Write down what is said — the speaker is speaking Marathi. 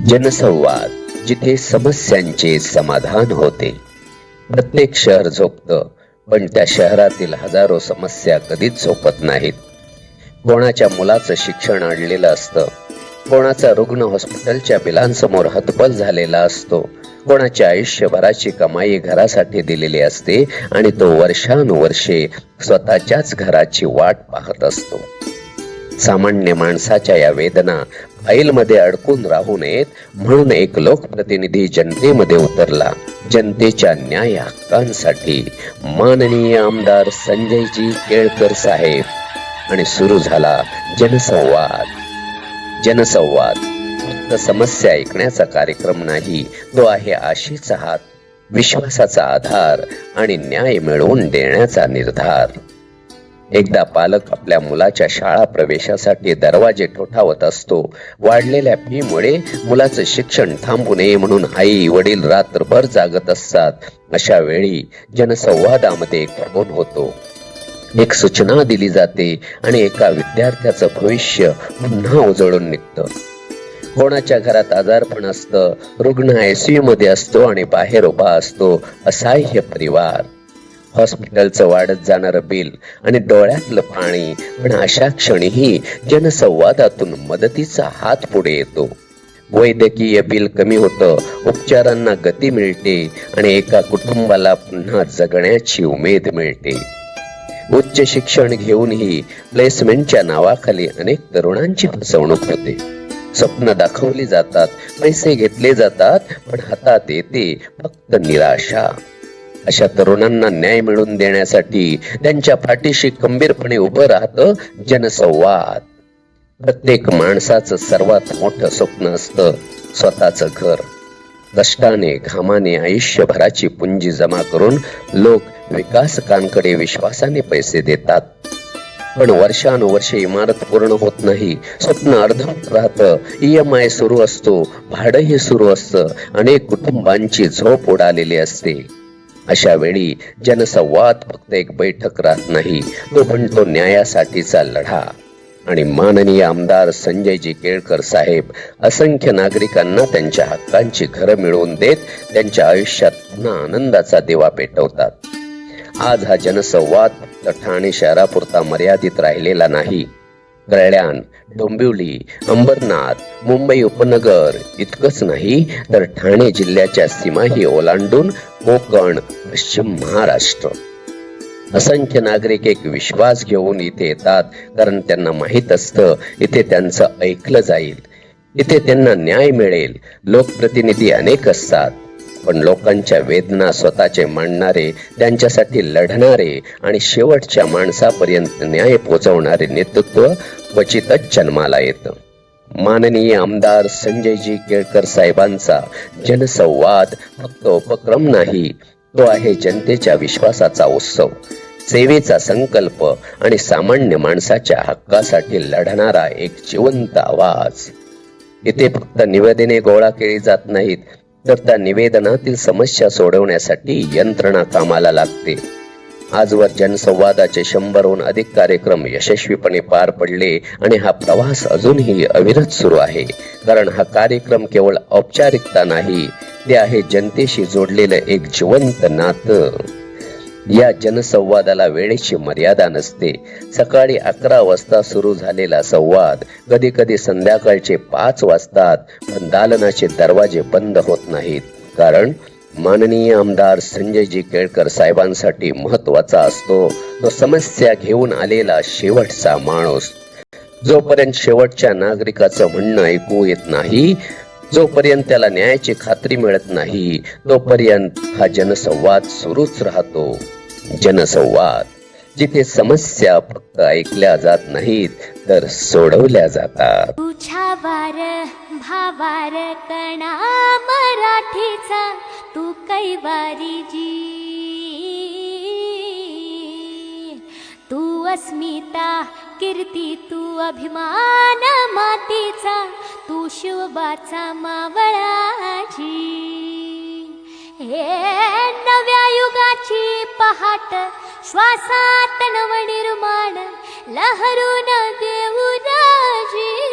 जनसंवाद, जिथे समस्यांचे समाधान होते. प्रत्येक शहर झोपतं, पण त्या शहरातील हजारो समस्या कधीच झोपत नाहीत. कोणाच्या मुलाचं शिक्षण अडलेलं असतं, कोणाचा रुग्ण हॉस्पिटलच्या बिलांसमोर हतबल झालेला असतो, कोणाच्या आयुष्यभराची कमाई घरासाठी दिलेली असते आणि तो वर्षानुवर्षे स्वतःच्याच घराची वाट पाहत असतो. सामान्य माणसाच्या या वेदना फाईलमध्ये अडकून राहू नयेत म्हणून एक लोकप्रतिनिधी जनतेमध्ये उतरला. जनतेच्या न्याय हक्कांसाठी माननीय आमदार संजयजी केळकर साहेब. आणि सुरू झाला जनसंवाद. जनसंवाद फक्त समस्या ऐकण्याचा कार्यक्रम नाही, तो आहे आशेचा हात, विश्वासाचा आधार आणि न्याय मिळवून देण्याचा निर्धार. एकदा पालक आपल्या मुलाच्या शाळा प्रवेशासाठी दरवाजे ठोठावत असतो. वाढलेल्या फीमुळे मुलाचं शिक्षण थांबू नये म्हणून आई वडील रात्रभर जागत असतात. अशा वेळी जनसंवादामध्ये एक फोन होतो, एक सूचना दिली जाते आणि एका विद्यार्थ्याचं भविष्य पुन्हा उजळून निघतं. कोणाच्या घरात आजारपण असतं, रुग्ण आयसीयू मध्ये असतो आणि बाहेर उभा असतो असहाय्य परिवार. हॉस्पिटलचं वाढत जाणारं बिल आणि डोळ्यातलं पाणी. पण अशा क्षणीही जनसंवादातून मदतीचा हात पुढे येतो. वैद्यकीय बिल कमी होतं, उपचारांना गती मिळते आणि एका कुटुंबाला पुन्हा जगण्याची उमेद मिळते. उच्च शिक्षण घेऊनही प्लेसमेंटच्या नावाखाली अनेक तरुणांची फसवणूक होते. स्वप्न दाखवली जातात, पैसे घेतले जातात, पण हातात येते फक्त निराशा. अशा तरुणांना न्याय मिळवून देण्यासाठी त्यांच्या पाठीशी खंबीरपणे उभं राहतं जनसंवाद. प्रत्येक माणसाचं सर्वात मोठं स्वप्न असतं स्वतःचं घर. कष्टाने घामाने आयुष्यभराची पुंजी जमा करून लोक विकासकांकडे विश्वासाने पैसे देतात. पण वर्षानुवर्षे इमारत पूर्ण होत नाही, स्वप्न अर्धवट राहतं, EMI सुरू असतो, भाडंही सुरू असतं, अनेक कुटुंबांची झोप उडालेली असते. अशा वेळी जनसंवाद फक्त एक बैठक राहत नाही, तो बनतो न्यायासाठीचा लढा. आणि माननीय आमदार संजयजी केळकर साहेब असंख्य नागरिकांना त्यांच्या हक्कांची घरं मिळवून देत त्यांच्या आयुष्यात पुन्हा आनंदाचा दिवा पेटवतात. आज हा जनसंवाद फक्त ठाणे शहरापुरता मर्यादित राहिलेला नाही. कल्याण, डोंबिवली, अंबरनाथ, मुंबई उपनगर इतकंच नाही तर ठाणे जिल्ह्याच्या सीमाही ओलांडून कोकण, पश्चिम महाराष्ट्र असंख्य नागरिक एक विश्वास घेऊन इथे येतात, कारण त्यांना माहित असतं इथे त्यांचं ऐकलं जाईल, इथे त्यांना न्याय मिळेल. लोकप्रतिनिधी अनेक असतात, पण लोकांच्या वेदना स्वतःचे मांडणारे, त्यांच्यासाठी लढणारे आणि शेवटच्या माणसापर्यंत न्याय पोहोचवणारे नेतृत्व क्वचितच जन्माला येतं. माननीय आमदार संजयजी केळकर साहेबांचा जनसंवाद फक्त उपक्रम नाही, तो आहे जनतेच्या विश्वासाचा उत्सव, सेवेचा संकल्प आणि सामान्य माणसाच्या हक्कासाठी लढणारा एक जिवंत आवाज. इथे फक्त निवेदने गोळा केली जात नाहीत, तर त्या निवेदनातील समस्या सोडवण्यासाठी यंत्रणा कामाला लागते. आजवर जनसंवादाचे 100हून अधिक कार्यक्रम यशस्वीपणे पार पडले आणि हा प्रवास अजूनही अविरत सुरू आहे. कारण हा कार्यक्रम केवळ औपचारिकता नाही, ते आहे जनतेशी जोडलेलं एक जिवंत नातं. या जनसंवादाला वेळेची मर्यादा नसते. सकाळी 11 वाजता सुरू झालेला संवाद कधी कधी संध्याकाळचे 5 वाजतात, पण दालनाचे दरवाजे बंद होत नाहीत. कारण माननीय आमदार संजयजी केळकर साहेबांसाठी महत्वाचा असतो तो समस्या घेऊन आलेला शेवटचा माणूस. जोपर्यंत शेवटच्या नागरिकाचं म्हणणं ऐकू येत नाही, जोपर्यंत त्याला न्यायाची खात्री मिळत नाही, तोपर्यंत हा जनसंवाद सुरूच राहतो. जनसंवाद, जिथे समस्या फक्त ऐकल्या जात नाहीत तर सोडवल्या जातात. तुझ्यावर भावार कणा मराठीचा तू कैवारी जी, तू अस्मिता कीर्ती तू अभिमान मातीचा, तू शिवबाचा मावळाजी. हे नव्या युगाची पहाट श्वासात नवनिर्माण लहरून देऊ राजी.